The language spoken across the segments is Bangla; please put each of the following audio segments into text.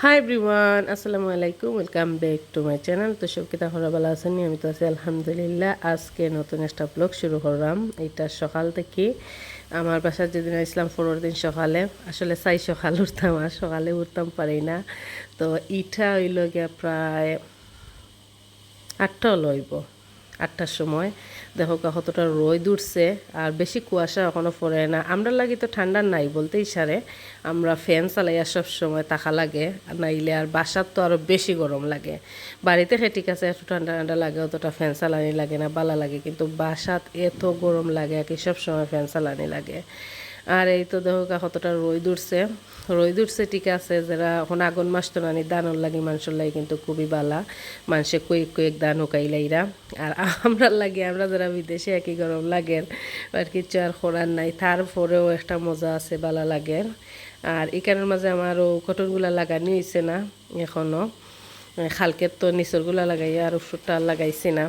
হাই এভরিওয়ান, আসসালামু আলাইকুম। Welcome back to my channel. তো সব কিতা খরা ভালো আছেন? আমি তো আছি আলহামদুলিল্লাহ। আজকে নতুন একটা ব্লগ শুরু করলাম। এটা সকাল থেকে আমার বাসার যেদিন আসলাম পরের দিন সকালে, আসলে সকাল উঠতাম আর সকালে উঠতাম পারি না। তো ইটা হইল গিয়া প্রায় 8টা লইব, 8টার সময়। দেখো কতটা রোদ উঠছে আর বেশি কুয়াশা এখনো পড়ে না। আমরা লাগি তো ঠান্ডা নাই বলতেই সারে, আমরা ফ্যান চালাইয়া সব সময় তাকা লাগে, নাইলে আর বাসার তো আরও বেশি গরম লাগে। বাড়িতে ঠিক আছে, একটু ঠান্ডা ঠান্ডা লাগে, অতটা ফ্যান চালানি লাগে না, ভালো লাগে। কিন্তু বাসাত এত গরম লাগে আর কি, সব সময় ফ্যান চালানি লাগে। আর এই তো দেখো কতটা রোদ উঠছে ঠিক আছে। যারা এখন আগুন মাস তো নানি দানর লাগি মানুষের লাগে কিন্তু খুবই বালা, মানুষে কয়েক দান উকাইলাইরা। আর আমরা যারা বিদেশে একই গরম লাগে আর কিছু আর করার নাই, তারপরেও একটা মজা আছে, বালা লাগে। আর এখানের মাঝে আমারও কটনগুলা লাগানি হয়েছে না এখনও, খালকের তো নিচরগুলা লাগাইয়া আর উপরটা লাগাইছি না।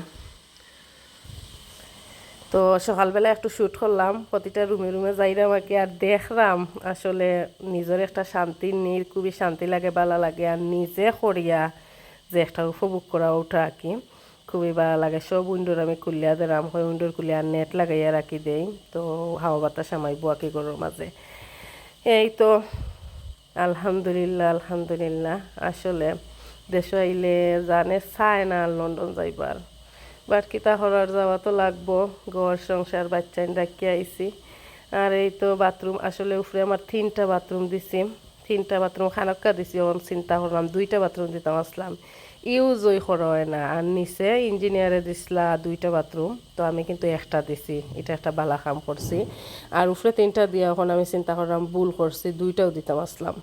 তো সকালবেলা একটু শ্যুট করলাম, প্রতিটা রুমে রুমে যাইলাম আর কি। আর দেখলাম আসলে নিজের একটা শান্তি নির খুবই শান্তি লাগে, ভালো লাগে। আর নিজে করিয়া যে একটা উপভোগ করা ওঠা আর কি, খুবই ভালো লাগে। সব উইন্ডোর আমি খুলিয়া দিলাম, হয় উইন্ডোর খুলিয়া নেট লাগাইয়া রাখি দেই, তো হাওয়া বাতাস আমাইব আর কি ঘরের মাঝে। এই তো আলহামদুলিল্লাহ আলহামদুলিল্লাহ। আসলে দেশ আইলে জানে চায় না লন্ডন যাইবার, বাট কিতা হরার যাওয়া তো লাগবো। ঘর সংসার বাচ্চাইন রাখি আইছি। আর এই তো বাথরুম, আসলে উপরে আমার 3টা বাথরুম দিছি, 3টা বাথরুম খানক্কা দিছি। এখন চিন্তা করলাম 2টা বাথরুম দিতাম আসলাম, ইউজ ওই করা হয় না। আর নিচে ইঞ্জিনিয়ারে দিছিলা 2টা বাথরুম, তো আমি কিন্তু একটা দিছি, এটা একটা বালা কাম করছি। আর উপরে 3টা দিয়া এখন আমি চিন্তা করলাম ভুল করছি, 2টাও দিতাম আসলাম।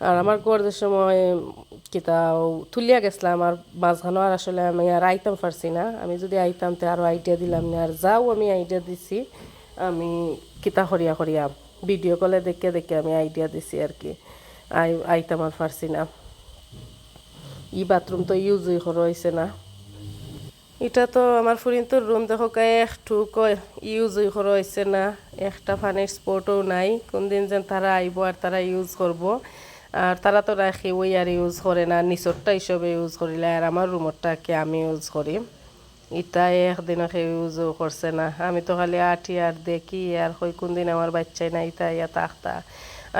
আর আমার গড়ের সময় কিতাও তুলিয়া গেছিলাম, আর মাঝখানো আর আসলে আমি আর আইতাম পারছি না। আমি যদি আইতাম তো আরও আইডিয়া দিলাম না, আর যাও আমি আইডিয়া দিছি। আমি কিতা করিয়া করিয়া ভিডিও কলে দেখে দেখে আমি আইডিয়া দিছি আর কি, আইতাম আর পারছি না। বাথরুম তো ইউজই করা হয়েছে না। এটা তো আমার ফুরিন্তর রুম, দেখো গায়ে একটু ইউজই করা হয়েছে না, একটা পানির স্পটও নাই। কোন দিন যেন তারা আইব আর তারা ইউজ করব। আর তারা তো রাখি ওই আর ইউজ করে না, নিচরটা হিসেবে ইউজ করিলে, আর আমার রুমরটাকে আমি ইউজ করি। এটা একদিনও কেউ ইউজও করছে না। আমি তো খালি আঠি আর দেখি, আর কই কোন দিন আমার বাচ্চাই না ইতা ইয়া তাকতা।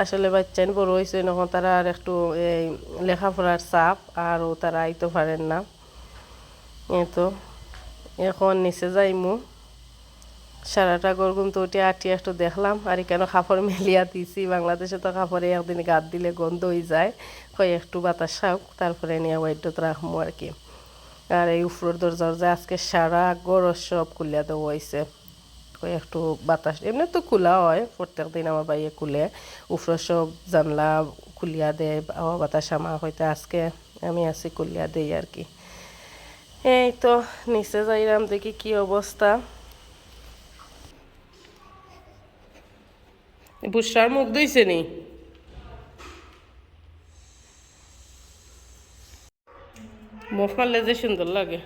আসলে বাচ্চাইন বড় হয়েছে যখন, তারা আর একটু এই লেখাপড়ার চাপ, আরও তারা আইতে পারেন না। এই তো এখন নিচে যাইমু, সারাটা গরগুম তো উঠে আটি একটু দেখলাম। আর কেন কাপড় মেলিয়া দিছি, বাংলাদেশে তো কাপড়ে একদিন গাত দিলে গন্ধ হয়ে যায়, কই একটু বাতাস খাওক তারপরে নিয়ে ওয়াইডত রাখবো আর কি। আর এই উপরের দরজা আজকে সারা গড় সব খুলিয়া দেওয়া হয়েছে, কই একটু বাতাস, এমনি তো খোলা হয় প্রত্যেক দিন, আমার বাইয়ে খুলে উপরের সব জানলা খুলিয়া দেয়, হাওয়া বাতাস আমার হয়তো আজকে আমি আছি খুলিয়া দেই আর কি। এই তো নিচে যাইলাম, দেখি কি অবস্থা। বুসার মুখ ধুইছে নি? মুখ মারলে যে সুন্দর লাগে,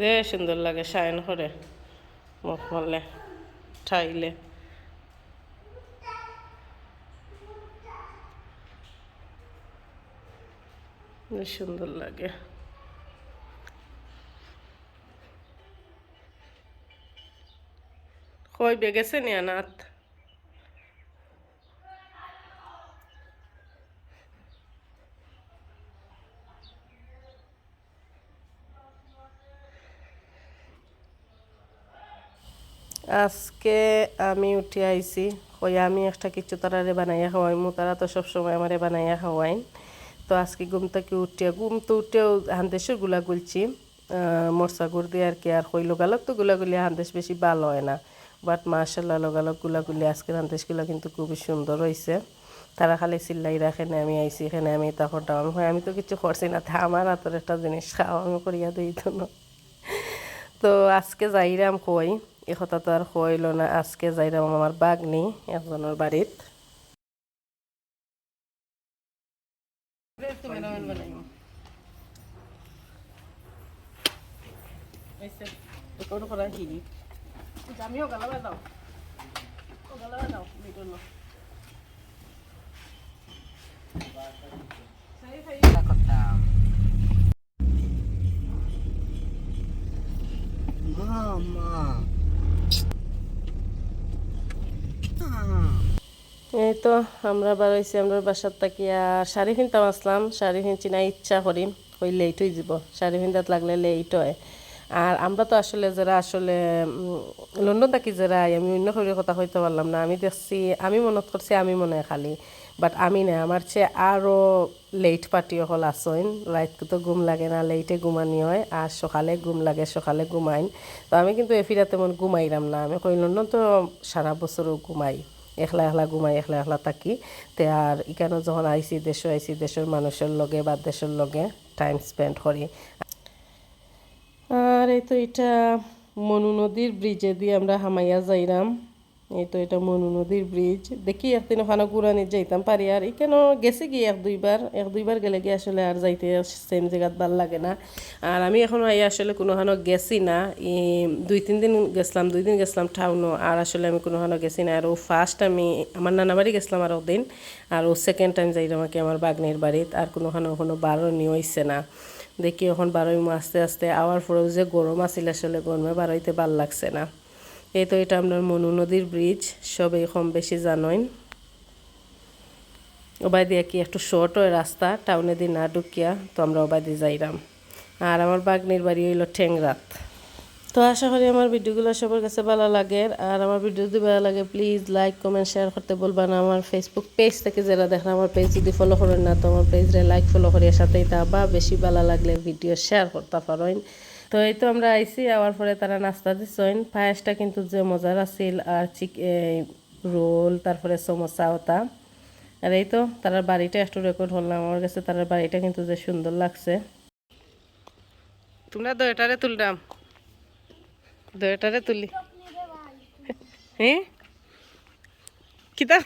যে সুন্দর লাগে, শাইন করে মুখ মারলে, ঠাইলে সুন্দর লাগে। কই বেগেছে নি আনাত? আজকে আমি উঠে আইছি, কই আমি একটা কিছু তারারে বানাইয়া খাওয়াইমু, তারা তো সবসময় আমারে বানাইয়া খাওয়াইন। তো আজকে ঘুম তো উঠেও হান্দেশের গুলা গুলছি, মরসা গুড় দিয়ে আর কি। আর কই লোকালক তো গুলাগুলি হান্দেশ বেশি ভালো হয় না, বাট মাশাল্লাহ লোকালক গুলাগুলি আজকের হান্দেশগুলো কিন্তু খুবই সুন্দর হয়েছে। তারা খালি চিল্লাই রাখে না, আমি আইছি এখানে আমি তা করতাম। আমি তো কিছু করছি না, তা আমার হাতের একটা জিনিস খাওয়া আমি করিয়া দিই তো না। তো আজকে যাইরাম কই, এ কথা তো আর কইল না, আজকে যাইরাম আমার বাগনি একজনের বাড়িত। আমিও গালাবা যাও, গালাবা যাও। করতাম মামা এই তো আমরা বারোইছি আমরা বাসার তাকিয়া শাড়ি কিনতাম আসলাম শাড়ি কিনছি না ইচ্ছা করি ওই লেট হয়ে যাব শাড়ি কিনতে লাগলে লেট হয় আর আমরা তো আসলে যারা আসলে লন্ডন থাকি যারা আমি অন্য শরীরের কথা হইতে পারলাম না আমি দেখছি আমি মনে করছি আমি মনে হয় খালি বাট আমি না আমার চেয়ে আরও লেট পার্টি হল আসইন রাতকে তো ঘুম লাগে না লেটে ঘুমানি হয় আর সকালে ঘুম লাগে সকালে ঘুমাইন তো আমি কিন্তু এফিরা তেমন ঘুমাইলাম না আমি কই লন্ডন তো সারা বছরও ঘুমাই একলা একলা ঘুমাই একলা একলা থাকি তে আর এখানে যখন আইসি দেশের মানুষের লগে বা দেশের লগে টাইম স্পেন্ড করি আর এই তো এটা মনু নদীর ব্রিজে দিয়ে আমরা হামাইয়া যাইলাম এই তো এটা মনু নদীর ব্রিজ দেখি একদিন ওখানে ঘুরানি যাইতাম পারি আর এখানে গেছে গিয়ে এক দুইবার গেলে গিয়ে আসলে আর যাইতে সেম জায়গাত ভাল লাগে না আর আমি এখনো আই আসলে কোনোখানো গেছি না দুই দিন গেছিলাম টাউনও আর আসলে আমি কোনোখানো গেছি না আর ও ফার্স্ট আমি আমার নানা বাড়ি গেছিলাম আর ওদিন আর ও সেকেন্ড টাইম যাইলাম আমাকে আমার বাগনির বাড়িত আর কোনো বারো নিয়ে হইছে না দেখি এখন বারোই আস্তে আস্তে আওয়ার পরেও যে গরম আসিল আসলে গরমে বারোইতে ভাল লাগছে না এই তো এটা আপনার মনু নদীর ব্রিজ সবাই কম বেশি জানোইন ওবাই দিয়ে কি একটু শর্ট হয় রাস্তা টাউনে দিয়ে না ঢুকিয়া তো আমরা ওবাই দিয়ে যাইলাম আর আমার বাগনির বাড়ি হইল ঠেংরাত তো আশা করি আমার ভিডিওগুলো সবার কাছে ভালো লাগে আর আমার ভিডিও যদি ভালো লাগে প্লিজ লাইক কমেন্ট শেয়ার করতে বলবা না আমার ফেসবুক পেজ থেকে যারা দেখেন আমার পেজ যদি ফলো করেন না তো আমার পেজরে লাইক ফলো করিয়া সাথেই তা বা বেশি ভালো লাগলে ভিডিও শেয়ার করতে পারেন তো এই তো আমরা আইসি আওয়ার পরে তারা নাস্তা দিচ্ছেন পায়েসটা কিন্তু যে মজার আছিল আর রোল তারপরে সমোসা ওটা আর এই তো তার বাড়িটা একটু রেকর্ড করলাম আমার কাছে তার বাড়িটা কিন্তু যে সুন্দর লাগছে তোমরা দয়টারে তুললাম দয়টারে তুলি হ্যাঁ কিতা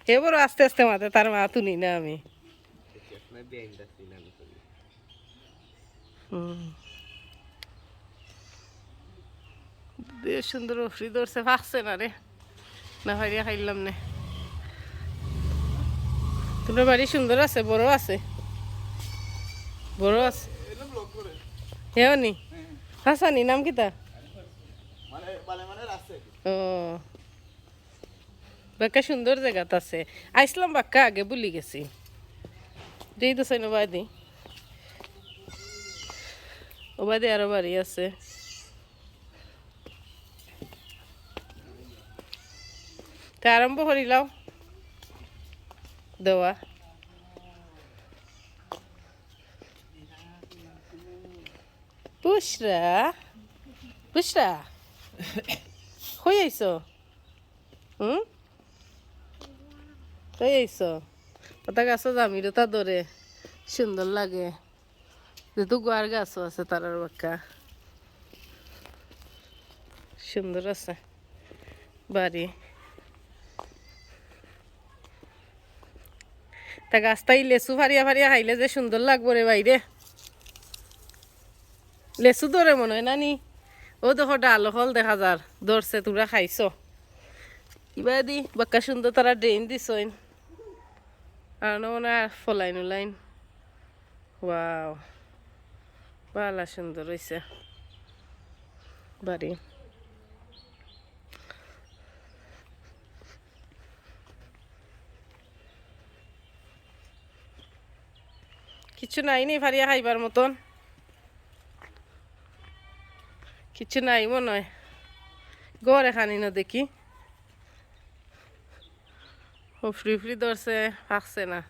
এবার আস্তে আস্তে মাথা তার মা তুলি না আমি সুন্দর ফ্রি ধরছে ফাঁকছে না রে না ভাইয়া খাইলাম না তোমার বাড়ি সুন্দর আছে বড় আছে বড় আছে হেও নি হাসানি নাম কিতা ও বাক্কা সুন্দর জায়গাত আছে আইসলাম বাক্কা আগে ভুলি গেছি যেই তো চাই বাদি ও বাদে আরো বাড়ি আছে তা আরম্ভ করিলাও দেওয়া বুসরা বুসরা কই আইছ কই আইছ ওটা গাছও জামিরও তা ধরে সুন্দর লাগে যেহেতু গোয়ার গাছও আছে তারার বাক্কা সুন্দর আছে বাড়ি তা গাছটাই লেচু ফারিয়া ফারিয়া খাইলে যে সুন্দর লাগবো রে বাইরে লেচু ধরে মনে হয় নানি ও দেখো ডাল ফল দেখা যার ধরছে তোমরা খাইছ ইবা দি বাক্কা সুন্দর তারা ড্রেন দিছইন আর মনে হয় ফলাইন উলাইন ওয়াও ভালো সুন্দর হয়েছে বাড়ি কিছু নাই নি ফারিয়া খাইবার মতন কিছু নাই মনে হয় গড় এখানি না দেখি ও ফ্রি ফ্রি ধরছে ফাঁকছে না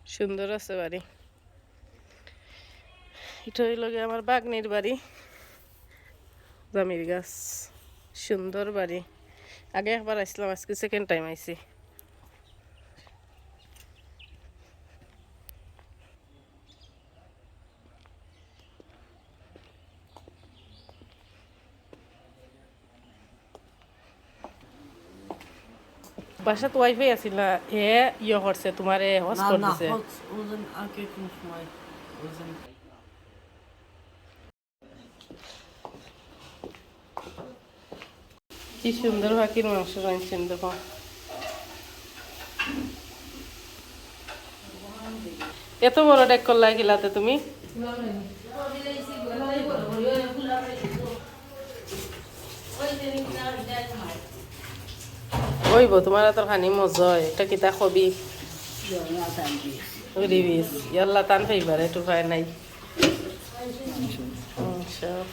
সুন্দর আছে বাড়ি এটা হইল গিয়ে আমার বাগনির বাড়ি জামির গাছ সুন্দর বাড়ি আগে একবার আসলাম আজকে সেকেন্ড টাইম আইছি বাসাত ওয়াইফাই আছিল না এ ইয়ে করছে তোমার হটস্পট দিছে কি সুন্দর পাখির মাংস রাঁধছেন দেখো এত বড় ডেক করলা গিলাতে তুমি ওইব তোমার তোর খানি মজা হয় এটা কিতা কবি রিভিস ইয়াল্লা তান ফাইবার একটু পায় নাই সব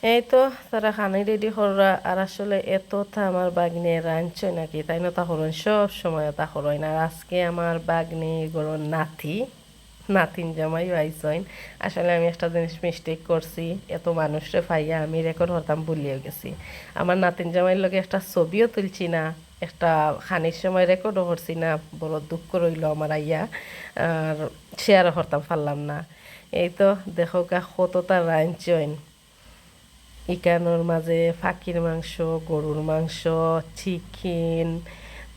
এই তো তারা খানাই রেডি করা আর আসলে এতটা আমার বাগনে রাঁধছয় নাকি তাই না তা হরণ সব সময় তা হরণ আর আজকে আমার বাগনে গরম নাতিন জামাই আইসইন আসলে আমি একটা জিনিস মিস্টেক করছি এত মানুষরে পাইয়া আমি রেকর্ড হতাম ভুলিয়ে গেছি আমার নাতিন জামাইয়ের লগে একটা ছবিও তুলছি না একটা খানির সময় রেকর্ডও করছি না বড় দুঃখ রইল আমার আইয়া আর শেয়ারও করতাম পারলাম না এই তো দেখো কতটা রাঁধছইন ইকানোর মাঝে ফাঁকির মাংস গরুর মাংস চিকেন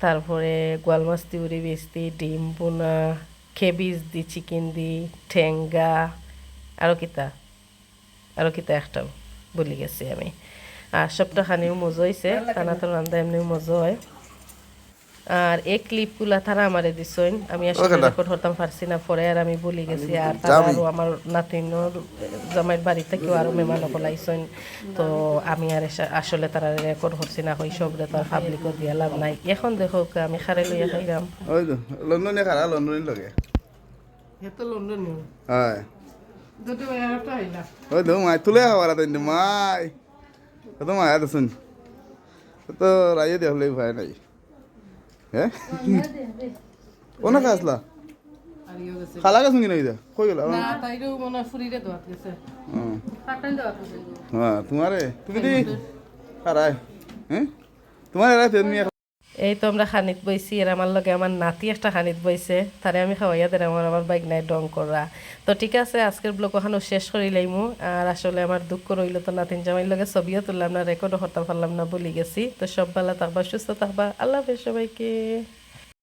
তারপরে গোয়াল মাছ তিউরি বেস্তি ডিম বোনা খেবিজ দি চিকেন দি ঠেঙ্গা আরও কিতা একটাও বলি গেছি আমি আর সবটা খানিও মজা হয়েছে খানা তো রান্না এমনিও মজা হয় আর এই ক্লিপগুলা তারা আমারে দিছইন আমি আসলে রেকর্ড করতাম পারছি না পরে আর আমি বলি গেছি আর তারা আরো আমার নাতিনর জামাইয়ের বাড়িতে কেউ আরো মেহমান বলাইছইন তো আমি আর আসলে তারা রেকর্ড করছি না ওই সবরে তো আর পাবলিকও দিয়া লাভ নাই এখন দেখো আমি খারে লইয়া খাইলাম ওই তো লন্ডনে খারা লন্ডনে লগে এতো লন্ডন হয় দুটো একটা হইলা ওই তো মাই তুলে খাবার তাই মাই তো মায়া তো শুন তো রাইয়ে দেখলে ভয় নাই হ্যাঁ কোন খাসলা খালা গেছ নাকি নাই কই গেল না তাইরও মনে ফুরিরে দোয়াত গেছে কাটাই দোয়াত গেছে হ্যাঁ তোমারে তুমি দি খারাই হ্যাঁ তোমারে রাতে নিয়ে এই তো আমরা খানিত বইছি আর আমার লগে আমার নাতি একটা খানিত বইছে তারে আমি খাওয়াইয়া দেন আমার বাইক নাই ডং করা তো ঠিক আছে আজকের ব্লগ ওখানে শেষ করি লাইমু আর আসলে আমার দুঃখ রইল তো নাতিন জামাইর লগে ছবিও তুললাম না রেকর্ডও করতে পারলাম না বলি গেছি তো সব বেলা থাকবা সুস্থ থাকবা আল্লাহ হাফেজ সবাইকে